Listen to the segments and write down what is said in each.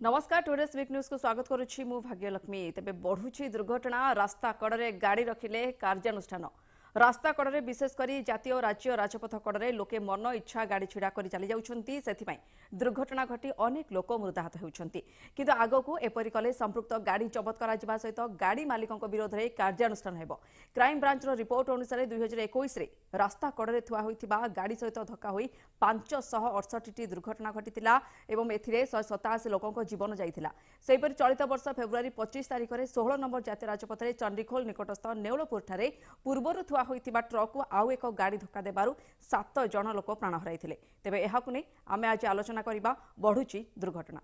नमस्कार today's week news को स्वागत करुच्ची मु भाग्यलक्ष्मी तेबे बढ़ुची दुर्घटना रास्ता कड़े गाड़ी रखिले कार्यानुष्ठान रास्ता कड़े विशेषकर जातीय और राज्य राजपथ कड़े लोके मन इच्छा गाड़ी छिड़ा कर चली जाउछंती सेथिपाई दुर्घटना घटी अनेक लोक मृताहत होउछंती किंतु आगको एपरि कले संपृक्त गाड़ी जबत करा जिबा सहित गाड़ी मालिकक विरोध में कार्यानुष्ठान हेबो। क्राइम ब्रांच रिपोर्ट अनुसार 2021 रे रास्ता कड़े थुआ होइथिबा गाड़ी सहित धक्का होई 568 दुर्घटना घटितिला एवं एथिरे 187 लोकक जीवन जाइथिला। सेहिपरि चलित वर्ष फेब्रुआरी 25 तारिख में 16 नंबर जातीय राजपथ में चंडीखोल निकटस्थ नेउलपुर ठारे पूर्वरु थुआ होइथिबा ट्रक को आउ एक गाड़ी धक्का देबारु 7 जन लोक प्राण हराइथिले। तेबे एहाकु नै आमे आज आलोचना करिबा बढ़ुची दुर्घटना।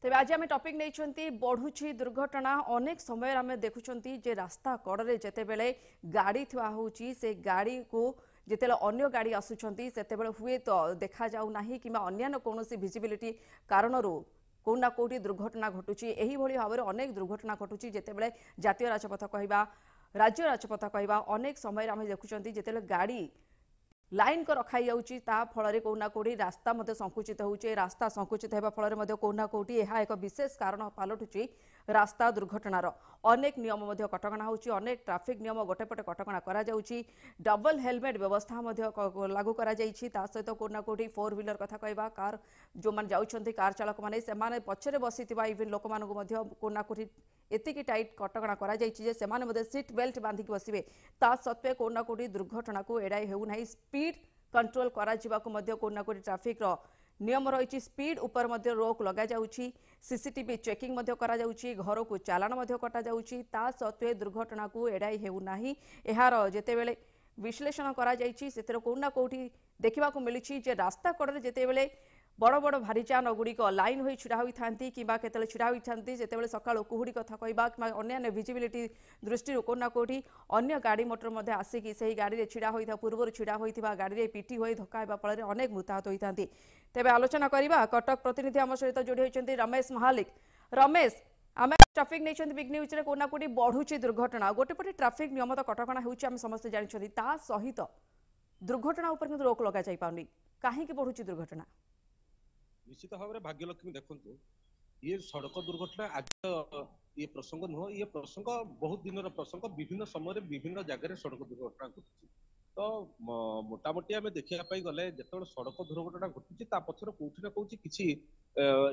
तेज आज आम टपिक नहीं बढ़ुची दुर्घटना अनेक समय आम देखुं जे रास्ता कड़े जितेबले गाड़ी थुआ होची से गाड़ी को जिते अन्य गाड़ी आसुंच से हुए तो देखा जाऊना कि अन्य कौन विजिबिलिटी कारण कौना कौटी दुर्घटना घटुची यही भाव में अनेक दुर्घटना घटुची जितेबले जातीय राजपथ कहवा राज्य राजपथ कहवा अनेक समय आम देखुं जिते गाड़ी लाइन को रखाई जाउची ता फल कौना कौटी रास्ता मध्य संकुचित होउचे रास्ता संकुचित होगा फल कौना कौटी यह एक विशेष कारण पलटुची रास्ता दुर्घटनार अनेक नियम मध्य कटकणा होउची अनेक ट्रैफिक नियम गोटे पटे कटकणा करा जाउची डबल हेलमेट व्यवस्था मध्य लागू करा जाइछि ता सहित कौना कौटी 4 व्हीलर कथा कहबा कार जो मान जाउछंती कार चालक माने सेमाने पछरे बसिथिबा इवन लोक मानकु मध्य कौना कौटी एतिकी टाइट कटकणा करा जाइछि जे सेमाने मध्य सीट बेल्ट बांधिक बसिबे ता सत्वे कौना कौटी दुर्घटना को एडाई हेउ नाही। स्पीड कंट्रोल करा जिबाकु मध्य कौना कौटी ट्रैफिक रो नियम रही स्पीड उपर मध्य रोक लगा जाउछि सीसीटीवी चेकिंग मध्य करा जाउछि घर को चालान मध्य कटा जाउछि ता सत्वे दुर्घटना को एडाई हेउ नाही। एहार जेतेबेले विश्लेषण करा जाइछि सेतिर कौना कौटी देखिबाकु मिलिछि जे रास्ता कड़े जेतेबेले बड़ बड़ भारीचान गुड़िक लाइन हो छिड़ा होती कि छिड़ा होती जिते सका कुहुड़ी कथा कहवा कि अन्य विजिबिलिटी दृष्टि कौना कौटी अन्य गाड़ी मोटर आसिकी से गाड़ी में छिड़ा होता पूर्व छिड़ा होता गाड़ी में पिटी हो धक्का फल अनेक मृताहत होता। तेज आलोचना करवा कटक प्रतिनिधि आम सहित जोड़ी होती रमेश महालिक। रमेश आम ट्राफिक नहीं बिग न्यूज रे कौना कौटी बढ़ुची दुर्घटना गोटे पटे ट्राफिक नियम तो कटकणा होम समस्ते जानते ता सहित दुर्घटना उपर रोक लगा जाई पाउनी कहीं बढ़ुची दुर्घटना निश्चित भाव में भाग्यलक्ष्मी देखु ये सड़क दुर्घटना आज ये प्रसंग नुह ये प्रसंग बहुत दिन प्रसंग विभिन्न समय विभिन्न जगह सड़क दुर्घटना घटुची तो मोटामोटी आम देखा गले जो सड़क दुर्घटना घटुची पचर कौटी ना कौटी किसी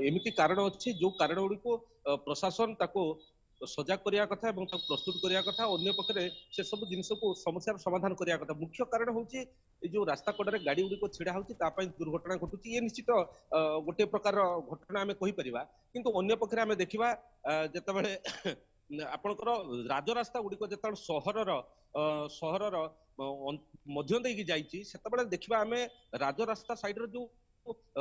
एमती कारण अच्छी जो कारण गुड़ी को प्रशासन ताको सजाग करने कथा प्रस्तुत करने कथा अन्य पक्षे से सब जिनस को समस्या समाधान करने कथा मुख्य कारण हूँ जो रास्ता कड़े गाड़ी गुड़ी छिड़ा होती दुर्घटना घटुची ये निश्चित गोटे प्रकार घटना आम कहीपर किंतु अन्य पक्षे आम देखा जिते आपणकर राजरास्ता गुड़िक जो सहर मध्य देकी जाइए से देखा आम राजरास्ता साइड जो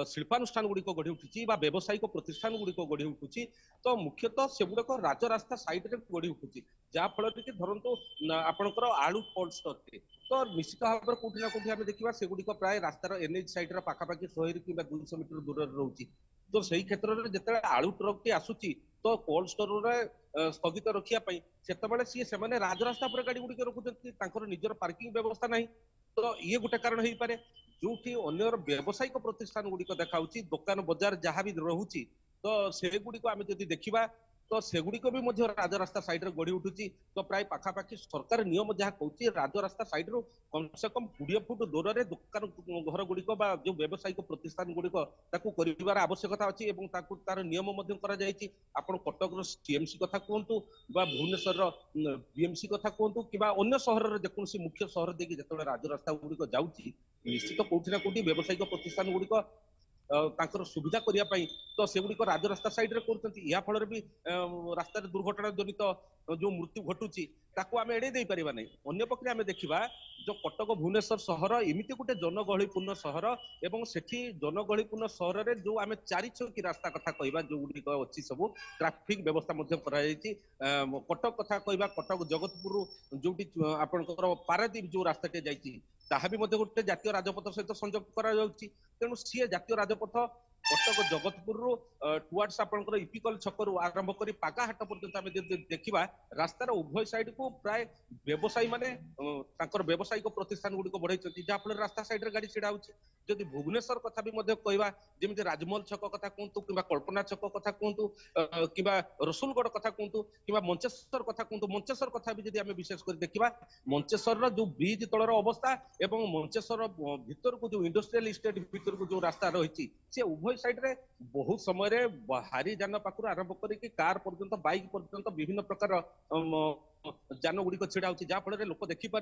शिल्पानुष्ठान गुड़िक गढ़ी उठी व्यावसायिक प्रतिष्ठान गुड़िक गढ़ी उठुची तो मुख्यतः से गुड़क राजरास्ता साइड में गढ़ी उठुची जहाँफल कि धरतु आपणकर आलू कोल्ड स्टोर तो निश्चित भाव में कौटी ना कौटी देखा से गुड़िक प्राय रास्तार एनएच साइड पाखापाखि 100 कि 200 मीटर दूर रोचे तो से क्षेत्र में जिते आलू ट्रक टी आसूची तो कोल्ड स्टोर स्थगित रखापी से राजरास्ता पर गाड़ी गुड़िक रखुच्च निजर पार्किंग व्यवस्था ना तो ये गोटे कारण हो पारे जो अन्य व्यावसायिक प्रतिष्ठान गुड़िक देखा दुकान बजार जहाँ भी रोचे तो से गुड़िक आम जब देखा तो सेगुड़िक भी राजरास्ता साइड रे गढ़ी उठुची तो प्राय पाखापाखि सरकार नियम जहाँ कहूँ राजरास्ता साइड रू कम से कम 20 फुट दूर में दुकान घर गुड़िक जो व्यावसायिक प्रतिष्ठान गुड़िक कर आवश्यकता अच्छी तार नियम आपण कटक सीएमसी कथा कहतु भुवनेश्वर बीएमसी कथा कहतु कि अन्य सहर जेकोसी मुख्य सहर देखिए जो राजरास्ता गुड़िक जाऊँगी निश्चित कौटी ना कौटी व्यावसायिक प्रतिष्ठान गुड़िक तांकर सुविधा करने तो सेगुड़िक राजरास्ता साइड रे कर भी रास्ता दुर्घटना जनित जो मृत्यु घटुची ताको आम एड़े पारिबा नहीं। अन्य पक्षे आम देखा जो कटक भुवनेश्वर सहर एमती गोटे जनगहलीपूर्ण सहर एवं सेठी जनगहलीपूर्ण सहर रे जो आम 4 छकी रास्ता कथा कहबा जो गुड़िक अच्छी सब ट्रैफिक व्यवस्था कटक कथा कहबा कटक जगतपुर जोटी आपनकर पारादीप जो रास्ता जाइए ताहा भी गोटे जातीय राजपथ सहित संजोग करा तेणु सी जातीय राजपथ कटक जगतपुर टुवर्ड्स आपनकर इपिकल छकरू आरंभ करी पागाहाट पर्यंत आमे देखिबा रास्तार उभय साइड को प्राय व्यवसायी माने तांकर व्यावसायिक प्रतिष्ठान गुडी को बढ़ाई जहाँ फल रास्ता साइड रे गाड़ी छिड़ा होची जदि भुवनेश्वर कथा भी मध्य कहबा जेमिति राजमहल छक कथा कहतु किबा कल्पना छक कथा कहतु किबा रसुलगढ़ कथा कहतु किबा मंचेश्वर कथा कहतु मंचेश्वर कथा भी जदि आमे विशेष कर देखिबा मंचेश्वर रो जो ब्रिज तलर अवस्था एवं मंचेश्वर भीतर को जो इंडस्ट्रियल स्टेट भीतर को जो रास्ता रही से उभय साइड रे बहुत समय रे भारी जान पाखुर आरंभ करिक कार पर्यंत बाइक पर्यंत विभिन्न प्रकार जान गुड़िक छिड़ा होची जहाँ फल लोक देखी पार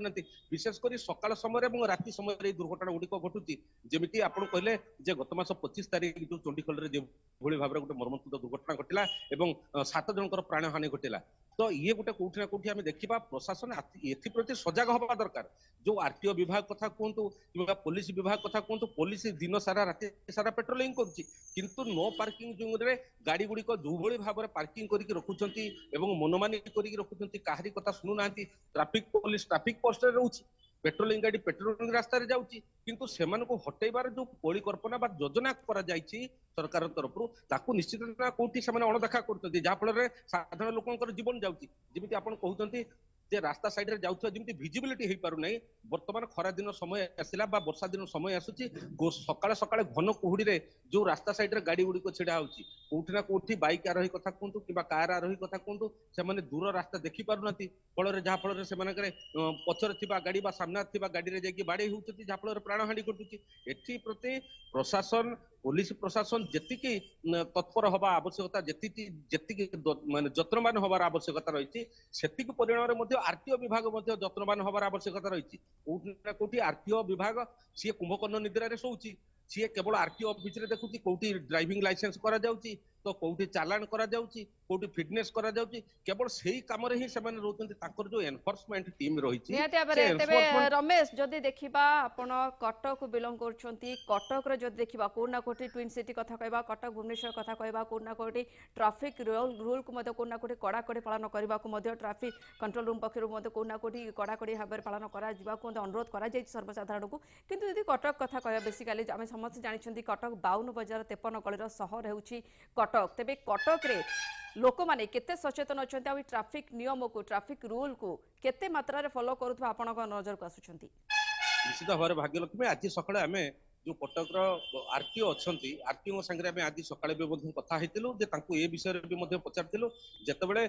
विशेषकर सकाल समय और राति समय दुर्घटना गुड़िक घटुची जमीती आपन कहले जे गत मास 25 तारिख जो चंडीगढ़ रे भली भाव गोटे मर्मन्तुद दुर्घटना घटिला एवं 7 जनकर प्राण हानि घटिला तो ये गोटे कोठी ना कोठी आमे देखिबा प्रशासन एथि प्रति सजग होबा दरकार जो आरटीओ विभाग कथा कहतु कि पुलिस विभाग कथा कहतु पुलिस दिन सारा राति सारा पेट्रोलिंग करुच्ची किंतु नो पार्किंग जोन रे गाड़ी गुड़ी को जो भली भाव पार्किंग करके रखुचंती एवं मनमानी करके रखुचंती काहरी कथा सुनु नांती ट्रैफिक पुलिस ट्रैफिक पोस्ट रे रहउची पेट्रोलिंग गाड़ी पेट्रोलिंग रास्ता रे जाउची किंतु सेमान को हटेबार जो परिकल्पना बा योजना करा जायछि सरकार तरफ ताकू निश्चित ना कोठी सेमान अणदेखा करतନ୍ତି जा फल रे साधारण लोकंकर जीवन जाउची जेमिति आपण कहउतନ୍ତି जे रास्ता साइड रे जाउथो जेमिति विजिबिलिटी हेई पारु नै वर्तमान खरा दिन समय आसिला बा वर्षा दिन समय आसुची सकाळ सकाळ घन कुहुडी रे जो रास्ता साइड रे गाड़ी गुडी को छिड़ा होची कोठी ना कोठी बाइक आरोही कथा कहतु किबा कार आरोही कथा कहतु से माने दूर रास्ता देखि पारु नथि फल रे जहा फल रे से माने करे पछर थिबा गाड़ी बा सामना थिबा गाड़ी रे जाकी बाडे होउचती जहा फल रे प्राण हानि घटुची एथि प्रति प्रशासन पुलिस प्रशासन जेतिकी तत्पर हवा आवश्यकता जेतिकी माने जत्नवान हवार आवश्यकता रही सेतिक परिणाम रे मध्ये आरटीओ विभाग मध्ये जत्नवान हवार आवश्यकता रही कोठी ना कोठी आरटीओ विभाग सी कुंभकर्ण निद्रा रे सोउची सी केवल आरटीओ ऑफिस रे देखुची कोठी ड्राइविंग लाइसेंस करा जाउची तो कोठी चालान करा जाउची कोठी फिटनेस करा जाउची केवल सेही काम रे ही से माने रहउतନ୍ତି ताकर जो एनफोर्समेंट टीम रहिची निहाती आबरे तबे रमेश जदी देखिबा आपण कटक को बिलोंग करछंती कटक रे जदी देखिबा कोना कोठी ट्विन सिटी कथा कहबा कटक भुवनेश्वर कथा कहबा कोना कोठी ट्रैफिक रूल को मते कोना कोठी कड़ा कड़ी पालन करबा को मते ट्रैफिक कंट्रोल रूम पक्षरु मते कोना कोठी कड़ा कड़ी हाबर पालन करा जिबा को अनुरोध करा जाय सर्वसाधारण को किंतु यदि कटक कथा कहबा बेसिकली आमे समस्त जानिछंती कटक 52 बजार 53 गळीर शहर हेउची कटक तेबे कटक रे लोक माने केते सचेतन अछंती आ ट्रैफिक नियम को ट्रैफिक रूल को केते मात्रा रे फॉलो करूथबा आपण को नजर को आसुछंती निश्चित भाव भाग्यलक्ष्मी आज सकाळे आमे जो कटक आरटीओ अच्छा आरटीओ संगे आम आज सकाଳେ भी कथा हेतिलु जे तांको ए विषय भी मध्य पचारथिलु जेतेबेले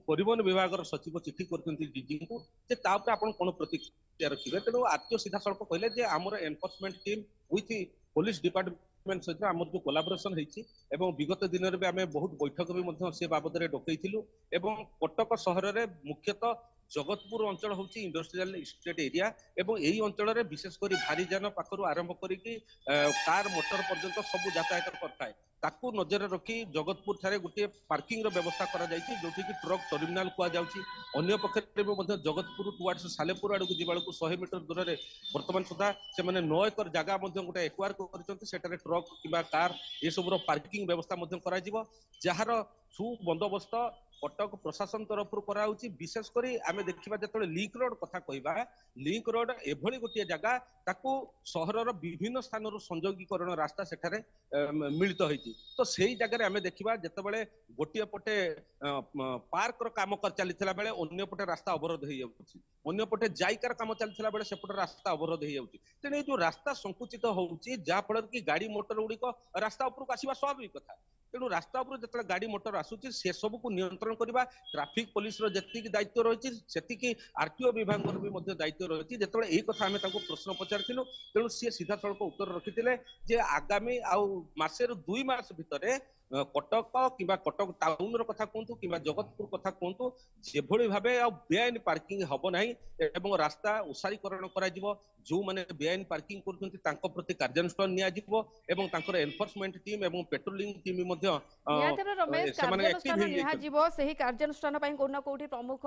परिवहन विभाग सचिव चिठी करथंती डीजी को जे ता ऊपर आपण कोन प्रतिक्रिया रखिबे तेनु आरटीओ सीधा सड़क कहले जे हमर enforcement team with police department सहित आम जो कोलाबोरेशन होती एवं विगत दिन में आम बहुत बैठक भी से बाबद डकईलु एवं कटक सहर में मुख्यतः जगतपुर अंचल हूँ इंडस्ट्रियल स्टेट एरिया एवं यही अंचल में विशेषकर भारी जान पाखर आरंभ करिकी कार मोटर पर्यंत सब यातायात करता है ताकू नजर रखी जगतपुर ठारे गोटे पार्किंग व्यवस्था करा जायछि जोठी कि ट्रक टर्मिनाल कुआ जाउछि अन्य पक्षरे भी जगतपुर टुवर्ड्स सालेपुर आड़ को जीवाळू 100 मीटर दूर में वर्तमान सुधा से माने 9 एकर जगह गोटे एक्वायर करछन्ति सेटारे ट्रक किबा कार ये सब पार्किंग व्यवस्था करा जिवो जहार सुबंदोबस्त कटक प्रशासन तरफ कराउछि विशेषकर आम देखा जो लिंक रोड कथा कहबा लिंक रोड एभली गोटे जगह ताकू सहरर विभिन्न स्थान संयोगीकरण रास्ता सेठारे मिलित होती तो सही जगह आम देखा जितेबाला गोटे पटे पार्क काम चलता बेले अन्य पटे रास्ता अवरोध हो जाऊँगी अन्य पटे जायकार काम चलता बेले सेपटे रास्ता अवरोध हो जाऊँगी तेणु जो रास्ता संकुचित होउछि जहाँफल कि गाड़ी मोटर गुड़िक रास्ता उपरक आसवा स्वाभाविक कथा तेणु रास्ता उपर जो गाड़ी मोटर आसूची से सब को नियंत्रण करवा ट्रैफिक पुलिस जी दायित्व रही है आरटीओ विभाग भी दायित्व रही है जो यही कथा आम प्रश्न पचारू तेणु सी सीधा सड़क उत्तर रखी जे आगामी आसे 2 मास भितर कटक कि कटक टाउन कथा कहतु कि जगतपुर कथा कहतु जेभली भाव बेआईन पार्किंग हम ना एवं रास्ता उसारीकरण करा जो माने बेआईन पार्किंग करछन्ति तांको प्रति कार्यानुष्ठान निया जिवो एवं तांकर एनफोर्समेंट टीम एवं पेट्रोलिंग टीम मध्य रमेश कार्यानुष्ठान निया जिवो सही कार्यानुष्ठान पई कोना कोठी प्रमुख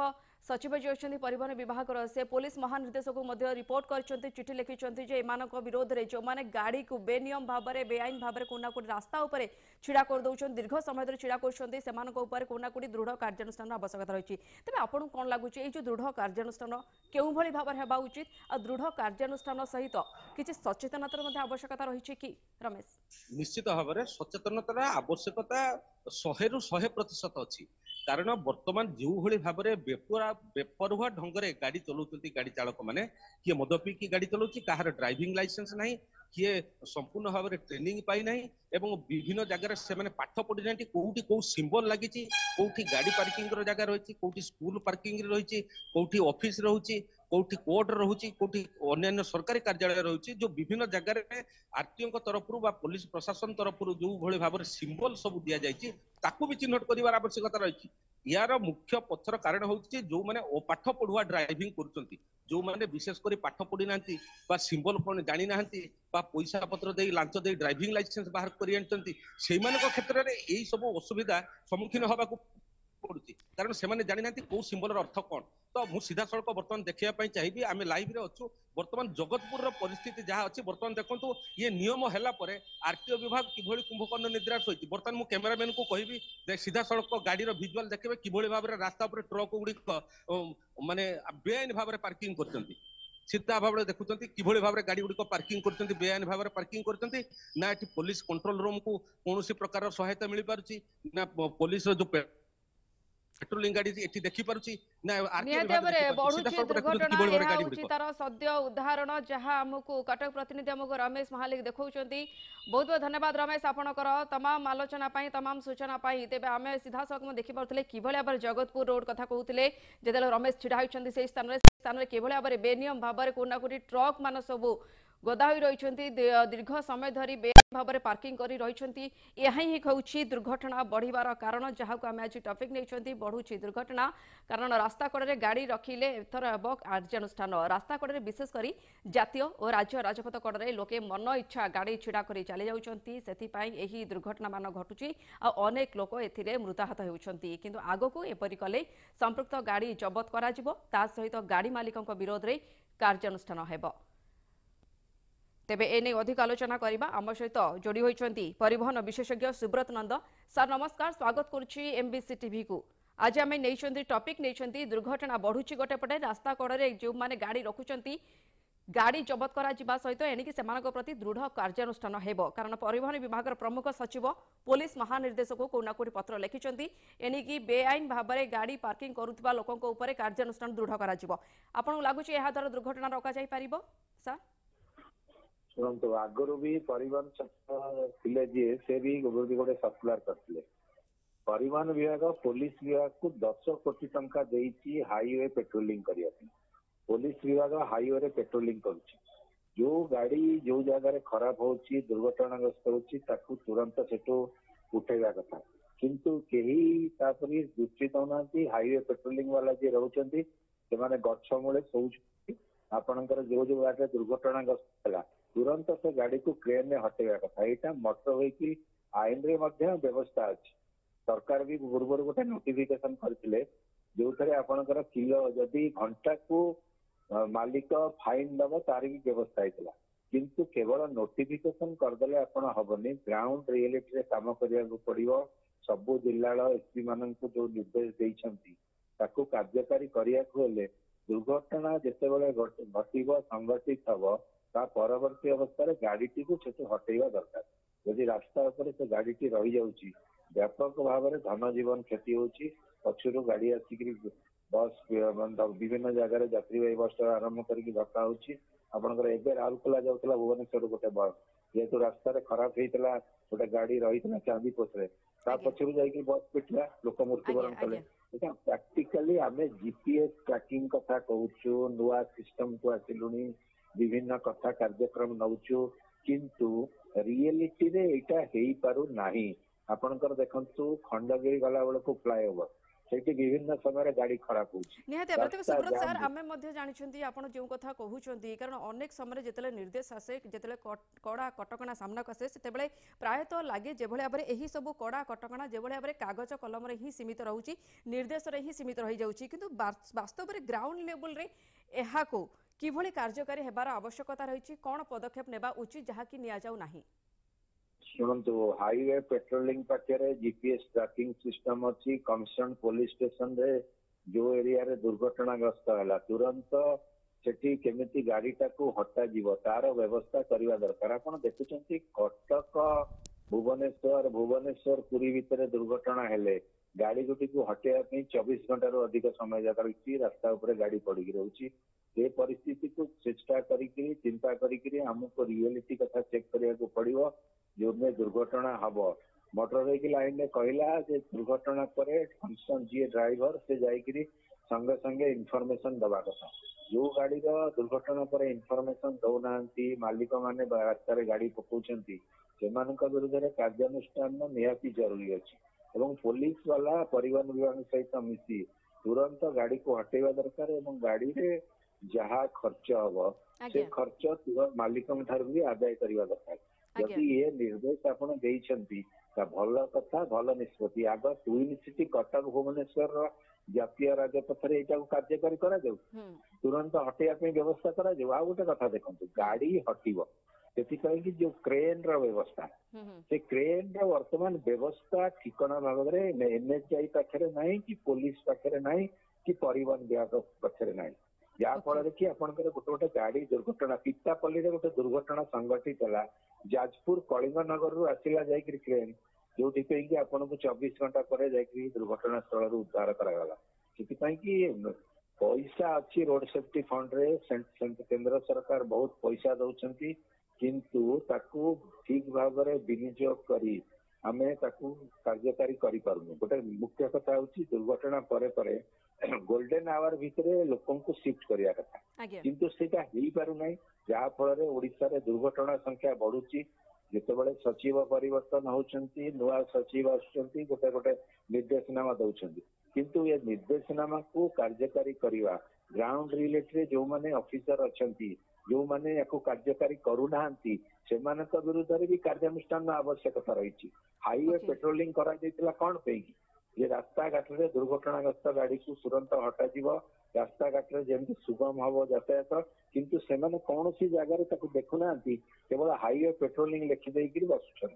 सचिव जी अच्छा परिवहन विभाग से पुलिस महानिर्देशक को रिपोर्ट कर चिठी लिखिं एमान विरोध में जो मैंने गाड़ी को बेनियम भाव में बेआईन भाव में कोना कोटी रास्ता उपर छिड़ा कर दौरान दीर्घ समय धरी छिड़ा कर कोना कोटी दृढ़ कार्यानुष्ठान आवश्यकता रही तेज आपको कौन लगुच ये दृढ़ कार्यानुष्ठान क्यों भाव में होगा उचित आ दृढ़ कार्यानुष्ठान सहित किसी सचेतनतार आवश्यकता रही कि रमेश निश्चित भाव में सचेतनतार आवश्यकता 100% अच्छी कारण वर्तमान जो भली भाव में बेपरुआ ढंग से गाड़ी चलाउछंती गाड़ी चालक माने किए मद पीकी गाड़ी चलाउछि कहार ड्राइविंग लाइसेंस नहीं किए संपूर्ण भाव में ट्रेनिंग पाई नहीं एवं विभिन्न जगह से पाठ पढ़ी ना कोठी कौ सिंबल लगी कोठी गाड़ी पार्किंग जगह रही कोठी स्कूल पार्किंग रही कोठी ऑफिस रही कोठी कोर्ट रही कोठी अन्य सरकारी कार्यालय रही जो विभिन्न जगह आरटीओ तरफ पुलिस प्रशासन तरफ जो भली भाव में सिंबल सब दि जाइए ताकू भी चिन्हट कर आवश्यकता रही यार मुख्य पथर कारण हूँ जो मैंने अपाठ पढ़ुआ ड्राइविंग कर जो मैंने विशेषकर पाठ पढ़ी ना सिंबल कौन जानी ना पैसा पत्र दे लांच दे ड्राइविंग लाइसेंस बाहर कर क्षेत्र में यही सब असुविधा सम्मुखीन हवा पड़ुची कारण से जानी ना कौ सिंबल अर्थ कौन तो मुझे सीधा सड़क बर्तमान देखा चाहिए आम लाइव रे अच्छु बर्तमान जगतपुर परिस्थिति जहाँ अच्छी बर्तमान देखो ये नियम है आरटीओ विभाग किभली कुंभकर्ण निद्रा शोची बर्तमान मुझे कैमेरामैन को कहि सीधा सड़क गाड़ी भिजुआल देखिए किभली भाव में रास्ता पर ट्रक गुड़िक माने बेआईन भाव में पार्किंग कर सीधा भाव में देखुं किभली भाव में गाड़ी गुड़िक पार्किंग कर बेआईन भाव में पार्किंग कर ना ये पुलिस कंट्रोल रूम को कौन प्रकार सहायता मिल पार्टी ना पुलिस जो पेट्रोलिंग गाड़ी एठी देखि पारुची ना बढ़ुची दुर्घटना तार सद्य उदाहरण जहाँ आमको कटक प्रतिनिधि आमको रमेश महालिक देखौछंती बहुत बहुत धन्यवाद रमेश आपणकर तमाम आलोचना पाई तमाम सूचना पाई तेबे आमे सीधा सक देखि पारुतले किभली भाबरे जगतपुर रोड कथा कहउतले जेतेले रमेश छिड़ा होइछंती से स्थान रे किभली भाबरे बेनियम भाबरे कोना कोटी ट्रक मान सब गदा होई रहिछंती दीर्घ समय धरी भाव में पार्किंग कर रही ही हूँ दुर्घटना बढ़िबार कारण जहाँ को आम आज टपिक नहीं बढ़ुची दुर्घटना कारण रास्ता कड़े गाड़ी रखिले एथर हे कार्यानुष्ठान रास्ता कड़े विशेषकर जातीय और राज्य राजपथ कड़े लोके मन इच्छा गाड़ी छिड़ा कर चली जाउछंती सेथिपाई दुर्घटना मान घटुची अनेक लोक एथिरे मृताहत होउछंती किंतु आगो को एपरि कले संपृक्त गाड़ी जबत करा जिवो ता सहित गाड़ी मालिकक विरोध रे कार्यानुष्ठान हेबो तेबे एने अधिक आलोचना करबा आम सहित जोड़ी होइछंती परिवहन विशेषज्ञ सुब्रत नंद सर नमस्कार स्वागत करुछि एमबीसी टीवी को आज आम नहीं टॉपिक नहीं दुर्घटना बढ़ुची गोटे पटे रास्ता कड़े जो माने गाड़ी रखुचंती गाड़ी जबत करा जिबा सहित एनिकी सेमानक प्रति दृढ़ कार्यानुष्ठान हेबो कारण परिवहन विभाग प्रमुख सचिव पुलिस महानिर्देशक को कोना कोटी पत्र लिखिचंती एनिकी बेआईन भाव में गाड़ी पार्किंग करुवा लोकंक ऊपर कार्यानुष्ठान दृढ़ करा जिवो आपन लागुची एहा द्वारा दुर्घटना रोका जाई परिबो सर शुणु आगुरी भी परिवहन थे जी से भी गोटे सर्कुलर करते परिवहन विभाग पुलिस विभाग को 10 कोटी टंका देती हाईवे पेट्रोलिंग करने पुलिस विभाग हाईवे रे पेट्रोलिंग करुच्ची जो गाड़ी जो जगह खराब हो दुर्घटनाग्रस्त हो तुरंत सेठू उठेगा कथा किंतु कहीं दृष्टि दौना हाईवे पेट्रोलिंग वाला जी रोचे से गछ मूले शौ आपणकर जो जो गाड़ी दुर्घटनाग्रस्त है तुरंत से गाड़ी को क्रेन में हटेगा कथा यहाँ मोटर व्हीकल आईन रे व्यवस्था अच्छी सरकार भी पूर्व गोटे नोटिफिकेशन करते जो थे आपणकर किलो जदि घंटा को मालिक फाइन दब तार भी व्यवस्था होता किंतु केवल नोटिफिकेशन करदे आपण हेनी ग्राउंड रियलिटी काम करने पड़ो सबू जिला एसपी मान जो निर्देश देती कार्यकारी करने दुर्घटना जिते घटव संगठित हम परवर्ती अवस्था गाड़ी टी को हटेवा दरकार यदि रास्ता उपर से गाड़ी टी रही जाऊँगी व्यापक भाव में धन जीवन क्षति होची पछरू गाड़ी आसिक बस विभिन्न जगह यात्री बस आरंभ करके धक्का होची आपनकर एबे राउरकेला जाउतला भुवनेश्वर गोटे बस जेहेतु रास्ता खराब होता गोटे गाड़ी रही चांदी पोसरे पछरू जाइए बस पिटला लोक मृत्युवरण कले प्रैक्टिकली आम जीपीएस ट्रैकिंग कथा कहूँ नुआ सिस्टम को आसिलुनी विभिन्न कथा कार्यक्रम नौचु किंतु रियलिटी रे एटा हेई पारु नाही आपनकर देखंतु खंडगिरी गला बेलको फ्लाईओवर सेठी विभिन्न समय गाड़ी खराब होउची निहाती भाव तेज सुब्रत सार आम जानी आप जो कथा कहते कारण अनेक समय जिते निर्देश आसे जिते कड़ा कटकणा सामना आसे से प्रायतः लगे जो भाव में यही सब कड़ा कटकणा जो भाव में कागज कलम ही सीमित रोचे निर्देश ही सीमित रही जाऊँगी किंतु वास्तव में ग्राउंड लेवल रे एहाको किभली कार्यकारी हेबार आवश्यकता रही कौन पदक्षेप नेबा उचित जहाँकि निया जाऊ नाही शुणु हाईवे पेट्रोलिंग पाखे जीपीएस ट्रैकिंग सिस्टम अच्छी कमिशन पुलिस स्टेशन रे जो एरिया रे दुर्घटनाग्रस्त है तुरंत सेठी केमिति गाड़ीटा को हटा जीव तार व्यवस्था करने दरकार आप देखुं कटक भुवनेश्वर भुवनेश्वर पुरी भितर दुर्घटना हेले गाड़ी गोटी को हटेवा 24 घंटा रू अधिक समय जाती रास्ता उपर गाड़ी पड़ी रोचे से परिस्थिति को चेष्टा करी चिंता करी हमको रियलिटी कथा चेक करने पड़ो जो दुर्घटना हम मोटर व्हीकल लाइन में कहला दुर्घटना पर जी ड्राइवर से जाकरी संगे संगे इनफॉरमेशन दबा कथा जो गाड़ी दुर्घटना पर इनफॉरमेशन दौना मालिक माने रास्तार गाड़ी पकाउछंती विरुद्ध कार्यानुष्ठान निहाती जरूरी अच्छी एवं पुलिस वाला परिवहन विभाग सहित मिसी तुरंत गाड़ी को हटेवा दरकार एवं गाड़ी रे जहाँ खर्च हम से खर्च मालिक भी आदाय करने दरकार जदि ये निर्देश आपण देइछंती भल कथा भल निष्पत्ति आग ट्विन सिटी कटक भुवनेश्वर जातीय राजपथ यहाँ कार्यकारी करा जाऊ तुरंत हटेवा व्यवस्था करा जाऊ आ गोटे कथा देखो गाड़ी हटिब से जो क्रेन व्यवस्था से क्रेन वर्तमान व्यवस्था ठिकाना भाग में एनएचआई पाखे ना कि पुलिस पाखे ना कि परिवहन विभाग पाखे ना जहाँफल कि आपंकर गोटे गोटे गाड़ी दुर्घटना पितापल्ली गोटे दुर्घटना संगठित है जाजपुर कलिंग नगर रू आसला ट्रेन जो आपन को 24 घंटा पर दुर्घटना स्थल उद्धार करागला कि पैसा अच्छी रोड सेफ्टी फंड रे केंद्र सरकार बहुत पैसा दौरान किंतु ताकू ठीक भाव में विनियोग करी आमे ताकू कार्यकारी करि पारुनु गोटे मुख्य कथा होची दुर्घटना परे परे गोल्डन आवर भितरे लोकन को शिफ्ट करिया कथा किंतु सेटा हेई पारु नै जहा फल रे ओडिसा रे दुर्घटना संख्या बढ़ुची जेतेबेले सचिव परिवर्तन होउचंती नुआ सचिव आछंती गोटे गोटे निर्देशनामा दउचंती किंतु ये निर्देशनामा को कार्यकारी करिवा ग्राउंड रिलेटेड जो माने ऑफिसर अछंती जो माने याको कार्यकारी करूनांती सेमानक विरुद्ध रे भी कार्यानुष्ठान आवश्यकता रही हाईवे पेट्रोलिंग करा जाइतला कोन पे ये रास्ता घाट रे दुर्घटनाग्रस्त गाड़ी को तुरंत हटा जीव रास्ता घाट रे जेमती सुगम हम यातायात किंतु सेमाने कौन सी जगह ताको देखुना केवल हाईवे पेट्रोलिंग लिखि देकरी बसुछन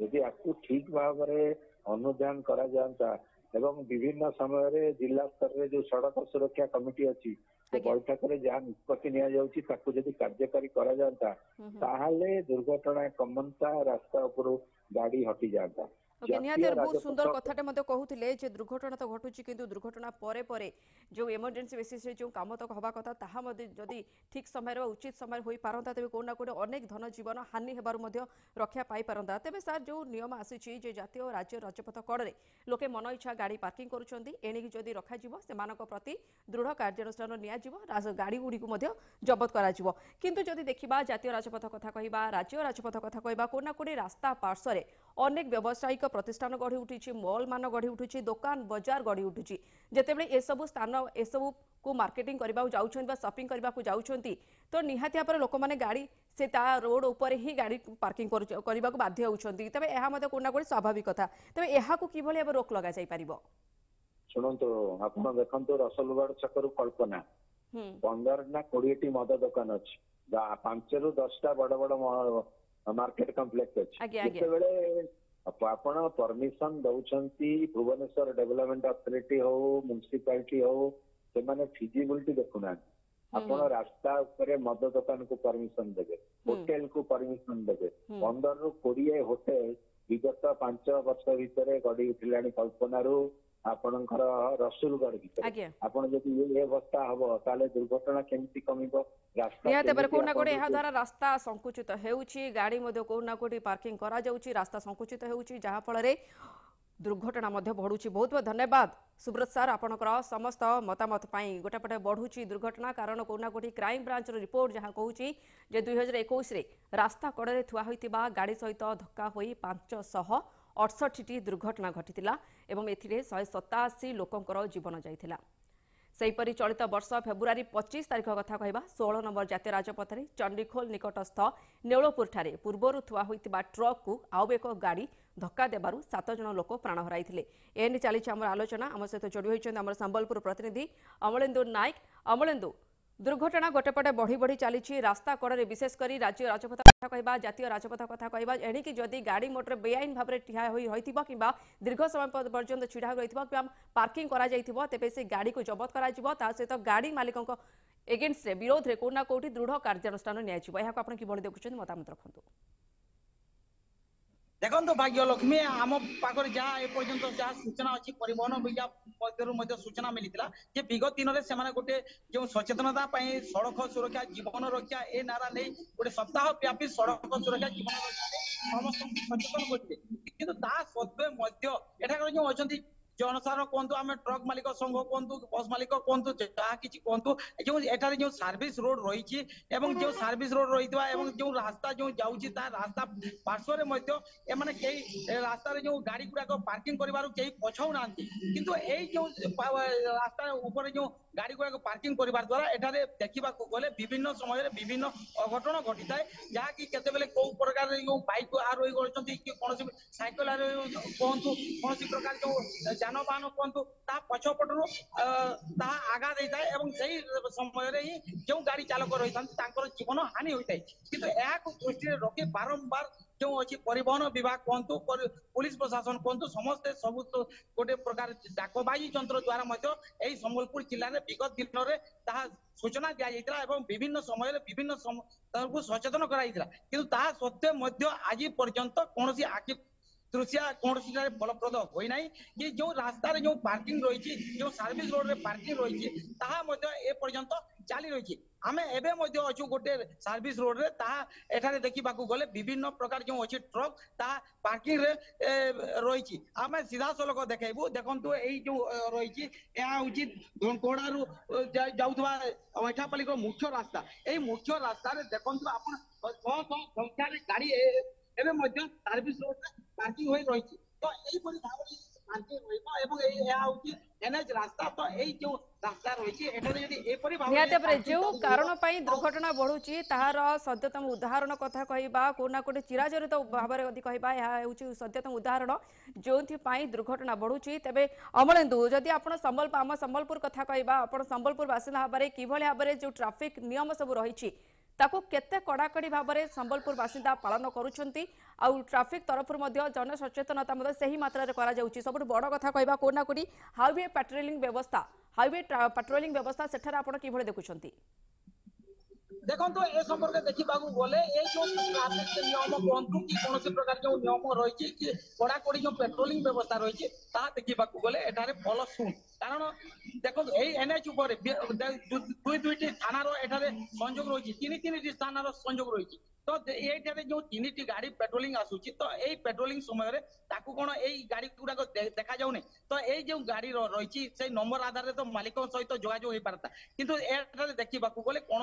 यदि आपको ठीक भाव में अनुध्यान करा जाता एवं विभिन्न समय जिला स्तर रे जो सड़क सुरक्षा कमिटी अच्छी बैठक में जहाँ निष्पत्ति नि कार्यकारी करा जाता ताहले दुर्घटना कमनता रास्ता उपर गाड़ी हटि जाता निहाती बहुत सुंदर कथाटे मते कहूथिले जे दुर्घटना तो घटुची किंतु दुर्घटना परे परे जो इमरजेंसी बेसिस रे जो काम तक हवा कथा ताहा मध्ये जदी ठीक समय रे उचित समय होई पारंता तबे कोना कोटे अनेक धन जीवन हानि हेबार मध्ये रक्षा पाई पारंता तबे सर जो नियम आसीची जे जातीय और राज्य राजपथ कड़े लोके मन इच्छा गाड़ी पार्किंग करूछंती एणिकी जदी रखा जीवो सेमानक प्रति दृढ़ कार्यानुष्ठान निया जीवो गाड़ी गुडी को मध्ये जब्त करा जीवो किंतु जदी देखिबा जातीय राजपथ कथा कहिबा राज्य राजपथ कथा कहिबा कोना कोटे रास्ता पार्श्व रे अनेक व्यावसायिक प्रतिष्ठान गढ़ी उठी मॉल मान गढ़ी उठी दुकान बजार गढ़ी उठी जितेबले ए सब स्थान ए सब को मार्केटिंग करबा जाउछन बा शॉपिंग करबा को जाउछन तो निहाती पर लोक माने गाड़ी से ता रोड ऊपर ही गाड़ी पार्किंग करबा को बाध्य होउछन तबे एहा मते कोना कोन स्वाभाविक कथा तबे एहा को किभली अब रोक लगा जाई परिबो सुनंतो आपण देखंतो रसलगढ़ छकरू कल्पना 15 ना 20 टी मद दुकान अछि 5 रु 10 टा बड़ बड़ मार्केट कॉम्प्लेक्स अछि आपण परमिशन दउछंती भुवनेश्वर डेवलपमेंट अथॉरिटी हो म्युनिसिपालिटी हो से माने फिजिबिलिटी देखुना आपण रास्ता ऊपर मद दुकान को परमिशन देबे होटल को परमिशन देबे 15 रु 20 होटल विगत 5 वर्ष भितर गड़ी उठिलानी कल्पना रू आपणकर रसुलगढ़ भितर आपण जदि ये अवस्था हबो ताले दुर्घटना केमती कमिबो रास्ता निहाते पर कोना कोटे एहा द्वारा रास्ता संकुचित हेउची गाड़ी मध्ये कोना कोटी पार्किंग करा जाउची रास्ता संकुचित हेउची जहा फल रे दुर्घटना मध्ये बढ़ुची बहुत बहुत धन्यवाद सुब्रत सर आपनकर समस्त मतामत पाई गोटे पटे बढ़ुची दुर्घटना कारण कोना कोटी क्राइम ब्रांच रो रिपोर्ट जहा कहूची जे 2021 रे रास्ता कड़े थुआ होइतिबा गाड़ी सहित धक्का होई 568 टी दुर्घटना घटितिला एवं एथिरे 187 लोकंकर जीवन जाइथिला। सेहीपरि चलित वर्ष फेब्रुआरी 25 तारिख कथा कहवा 16 नंबर जातीय राजपथ में चंडीखोल निकटस्थ नेउलपुर ठारे पूर्वर थुआ होइतिबा ट्रक को आउ एक गाड़ी धक्का देबारु 7 जन लोक प्राण हराइथिले। एने चली आमर आलोचना आम सहित जोड़ी होइछन आमर संबलपुर प्रतिनिधि अमलेन्दु नायक। अमलेन्दु, दुर्घटना गोटेपटे बढ़ी बढ़ी चली रास्ता कड़े विशेषकर राज्य राजपथ कथा कहवा जातीय राजपथ कथा कहवा एणिकी जदि गाड़ी मोटर बेआईन भाव में ठिया होइथिबो किंबा दीर्घ समय पर्यंत छिड़ा रहिथिबो किंबा पार्किंग करा जाइथिबो तेबे से गाड़ी को जबत करा जिवो ता सहित गाड़ी मालिकक एगेंस्ट रे विरोध रे कोना कोठी दृढ़ कार्यानुष्ठान नियाजिवो एहा को आपण किबोली देखुछन मतामत रखंतु। देखो भाग्य लक्ष्मी आम पाखे जहाँ एपर्यंत जहाँ सूचना अच्छी परिवहन विभाग सूचना मिलता जे विगत दिन में गोटे जो सचेतनता सड़क सुरक्षा जीवन रक्षा ए नारा नहीं गोटे सप्ताह व्यापी सड़क सुरक्षा जीवन रक्षा समस्त सचेतन करते कि सत्वे एठाकर जो अच्छा जनसाधारण कहतु आम ट्रक मालिक संघ कहतु बस मालिक कहतु जहाँ किसी कहतु जो एठारे जो सर्विस रोड रही जो सर्विस रोड रही जो रास्ता जो जाऊँगी रास्ता पार्श्व में कई रास्ता जो गाड़ी गुड़ाक पार्किंग कहीं पछाऊ ना किंतु जो रास्ता ऊपर जो गाड़ी गुड़ाक पार्किंग कर द्वारा एठारे देखा गले विभिन्न समय विभिन्न अघटन घटी थाए जहाँकि केतेबेले कौ प्रकार जो बाइक आरोही करछंती कि कौन साइकेल आरोही कहतु कौन प्रकार जो जानवाहन कहतु पछपटू आघा देता है से समय ही जो गाड़ी चालक रही था जीवन हानि होता है किंतु दृष्टि रखी बारंबार जो अच्छी परिवहन विभाग कहतु पुलिस प्रशासन कहतु समस्ते सब गोटे प्रकार डाकबाजी तंत्र द्वारा संबलपुर जिले में विगत दिन में सूचना दि जाता विभिन्न समय विभिन्न सचेतन कराइला किंतु सत्वे आज पर्यंत कौन आखि दृश्य कौन फलप्रद होना कि जो रास्ता जो पार्किंग रही जो सर्विस रोड रे पार्किंग रही पर्यंत चली रही आम एवं अच्छु गोटे सर्विस रोड रे एठारे देखा गले विभिन्न प्रकार जो अच्छी ट्रक पार्किंग रे रही आम सीधा सलख देखू देखु यही जो रही धनकोड़ू जाऊपाली मुख्य रास्ता यही मुख्य रास्ता देखु आप संख्यार गाड़ी एवं सर्विस रोड पार्किंग हो रही तो यही भाव पार्किंग एनएच रास्ता तो यही जो रास्ता रही जो कारण दुर्घटना बढ़ुची तार सद्यतम उदाहरण कथा कहवा कोना कोटे चिराचरित भाव में कहवा यह सद्यतम उदाहरण जो दुर्घटना बढ़ुची तेबे अमलेन्दु जदि आप आम संबलपुर कथा कहवा आप संबलपुर बासिंदा भाव में किभली भाव में जो ट्राफिक नियम सब रही ताकू केते कड़ाकड़ी भाव में संबलपुर बासिंदा पालन करुछंती आउ ट्राफिक तरफ जन सचेतनता सही मात्रा करा जाउची सब बड़ कथा कहवा कोना कोटी हाईवे पेट्रोलिंग व्यवस्था सेठार आपण किभली देखुछंती देखो तो ए संपर्क देखा गले जो ट्राफिक नियम कहतु कि कौन प्रकार जो नियम रही कि कड़ाकड़ी जो पेट्रोलिंग व्यवस्था रही देखा गले एठारे फल शुण कारण देखो यही एनएच दुईटी थानार एठारे संजोग रही तीन थानार संजोग रही तो ये जो तीन गाड़ी पेट्रोलिंग आसूची तो यही पेट्रोलिंग समय कौन यही गाड़ी गुड़ाक देखा जाऊनी तो यही जो गाड़ी रही से नंबर आधार तो मालिक सहित जोगाजोग हो पारता किंतु एठारे देखा गले कौन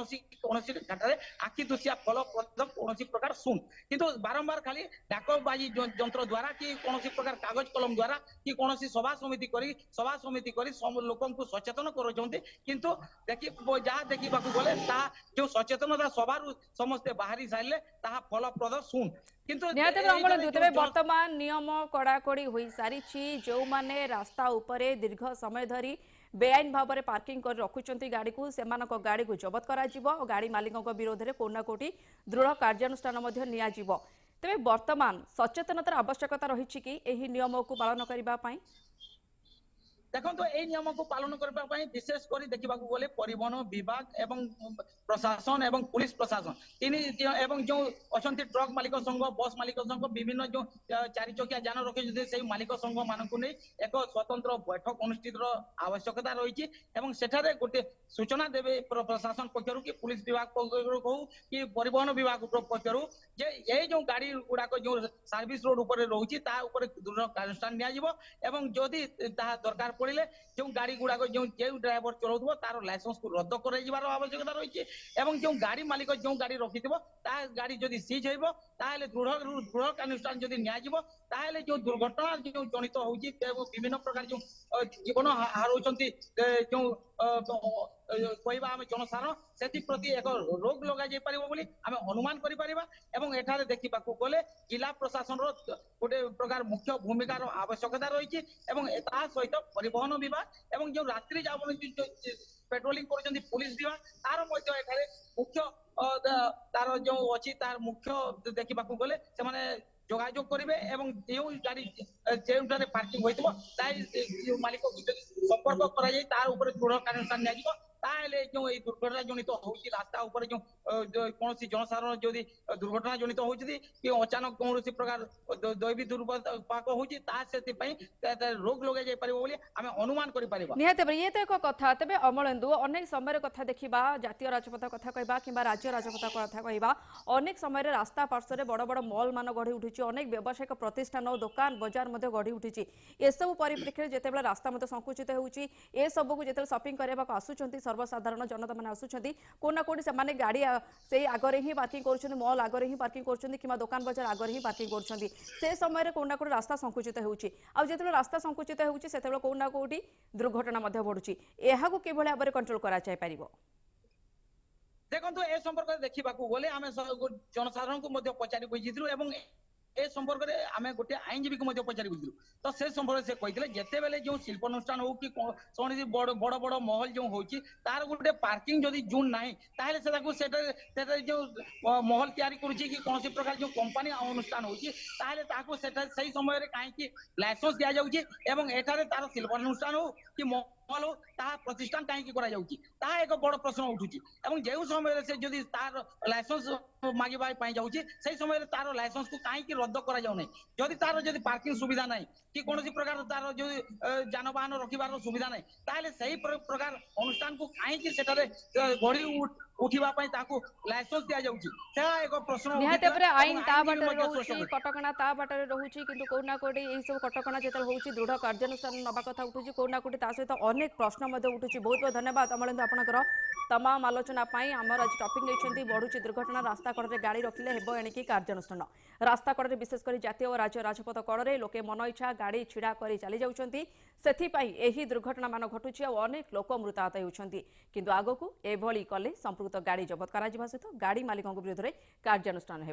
घाटे आखि दुसिया फल कौन प्रकार शुण किंतु बारंबार खाली डाकबाजी जंत्र द्वारा कि कौन प्रकार कागज कलम द्वारा कि कौन सभा समिति कर लोक सचेतन कर किंतु जहाँ देखा गले जो सचेतनता सभा समस्ते बाहरी सारे फलप्रद शुण किंतु वर्तमान नियम कड़ाकड़ी हो सारी जो माने रास्ता उपरे दीर्घ समय धरी बेआईन भाव में पार्किंग कर रखुंट गाड़ी को सेमानक गाड़ी को जबत कर गाड़ी मालिकों विरोध में कोना कोटी दृढ़ कार्यानुष्ठान तेज वर्तमान सचेतनतार आवश्यकता रही कि यही नियम को पालन करने देखो तो यही नियम को पालन करने विशेषकर देखा गले परिवहन विभाग एवं प्रशासन एवं पुलिस प्रशासन एवं जो अच्छा ट्रक मालिक संघ बस मालिक संघ विभिन्न जो चार चकिया जान रखे से मालिक संघ मानक नहीं एक स्वतंत्र बैठक अनुष्ठित आवश्यकता रही सेठारे गोटे सूचना देवे प्रशासन पक्षर कि पुलिस विभाग पक्षर कहू कि परिवहन विभाग पक्षर जे ये जो गाड़ी गुड़ाक जो सर्विस रोड उपर रोचे दृढ़ कार्यानुष्ठान नियाजिबो एवं जदि दरकार पड़े जो गाड़ी गुड़ाक जो ड्राइवर चलाऊ तार लाइसेंस को रद्द कर आवश्यकता रही है जो गाड़ी मालिक जो गाड़ी रखि गाड़ी जदि सीज हो दृढ़ अनुष्ठान जदि निल जो दुर्घटना जो जनित होगी विभिन्न प्रकार जो जीवन हारूंट जो कहवा आम जनसाधारण से प्रति एक रोग लग पार आम अनुमान कर देखा गले जिला प्रशासन गोटे प्रकार मुख्य भूमिकार आवश्यकता रही सहित परिवहन विभाग और जो रात्रि जावन पेट्रोलिंग कर पुलिस विभाग तार मुख्य तार जो अच्छी तार मुख्य देखा गले से जोगाजोग करेंगे जो गाड़ी जो पार्किंग होता मालिक संपर्क कर दृढ़ कार्यानुष्ठान जो दुर्घटना जनित होती रास्ता उपर जो कौन जनसाधारण जो दुर्घटना जनित होती कि अचानक कौन प्रकार दैवी दुर्पाक होती रोग लगे जाई परिबो बोली आमे अनुमान करि परिबा निहाते ये तो एक कथा तेबे अमलेन्दु अनेक समय कथा देखिबा जातीय राजपथ कथा कहबा किबा राज्य राजपथ कथा कहबा अनेक समय रास्ता पार्श्व रे बड़ बड़ मॉल मान गढ़ी उठिछि अनेक व्यावसायिक प्रतिष्ठान और दुकान बाजार मध्ये गढ़ी उठिछि ए सब परिप्रेक्षी जेतेबेला रास्ता मध्ये संकुचित होउछि ए सब को जेतेबेला शॉपिंग करबा को आसुचंती सर्वसाधारण जनता मैंने आसुचंती कोना कोडी से गाड़ी से आगरे ही पार्किंग कर मॉल आगरे ही पार्किंग कर दुकान बाजार आगरे ही पार्किंग कर से समय कोना कोडी रास्ता संकुचित होउछि आ जेतेबेला रास्ता संकुचित होउछि सेतेबेला कोना कोडी दुर्घटना मध्ये बढ़ुछि एहाकू किभଳି भाबरे कंट्रोल करा जाय परिबो देखंतु ए संपर्क देखिबा को गले आमे जनसाधारण को मध्ये पचारि बुझिथिलु एवं ए संपर्क में आम गोटे आईनजीवी को पचारि बुझलु तो से संपर्क से कहते जिते बेले जो शिल्प अनुष्ठान हो कि कौन बड़ बड़ बड़ महल जो होची तार गोटे पार्किंग जदि जोन ना जो महल तैयारी करुच्ची कि कौन प्रकार जो कंपनी अनुष्ठान होची सही समय कहीं लाइसेंस दि जाऊँगी तार शिल्प अनुष्ठान हो कि महल हो प्रतिष्ठान कहीं एक बड़ प्रश्न उठुची जो समय से जदि तार लाइसेंस मांगवा जाऊँगी से समय तार लाइसेंस को कहीं रद्द करा जाऊ नहीं जदि तार जदि पार्किंग सुविधा नहीं कि कौन प्रकार तार जो जानवाहन रखिबार सुविधा नहीं ताले सही प्रकार अनुष्ठान को कहीं गढ़ी उठिबा पई ताको लाइसेंस दिया जाउची ता एक प्रश्न निहाते परे आईन ता बाटरे रहउची कटकणा ता बाटरे रहउची किंतु कोना कोडी एही सब कटकणा जेतल होउची दृढ़ कार्यानुष्ठान नबा कथा उठुची कोना कोडी ता सहित अनेक प्रश्न मध्ये उठुची बहुत बहुत धन्यवाद अमलेन्दु आपनकर तमाम आलोचना पाई हमर आज टॉपिक लेछंती बढ़ुची दुर्घटना रास्ता कड़े गाड़ी रखिले हेबो एणिकी कार्यानुष्ठान रास्ता कड़े विशेष कर जातीय और राज्य राजपथ कड़े लोके मन इच्छा गाड़ी छिड़ा करी चली जाउछंती सेथिपाई एही दुर्घटना मान घटुची और अनेक लोक मृताहत होउछंती किंतु आगो को एभली कले संपृक्त गाड़ी जबत करा जिबा सहित गाड़ी मालिकक विरुद्ध रे कार्यानुष्ठान हेबो।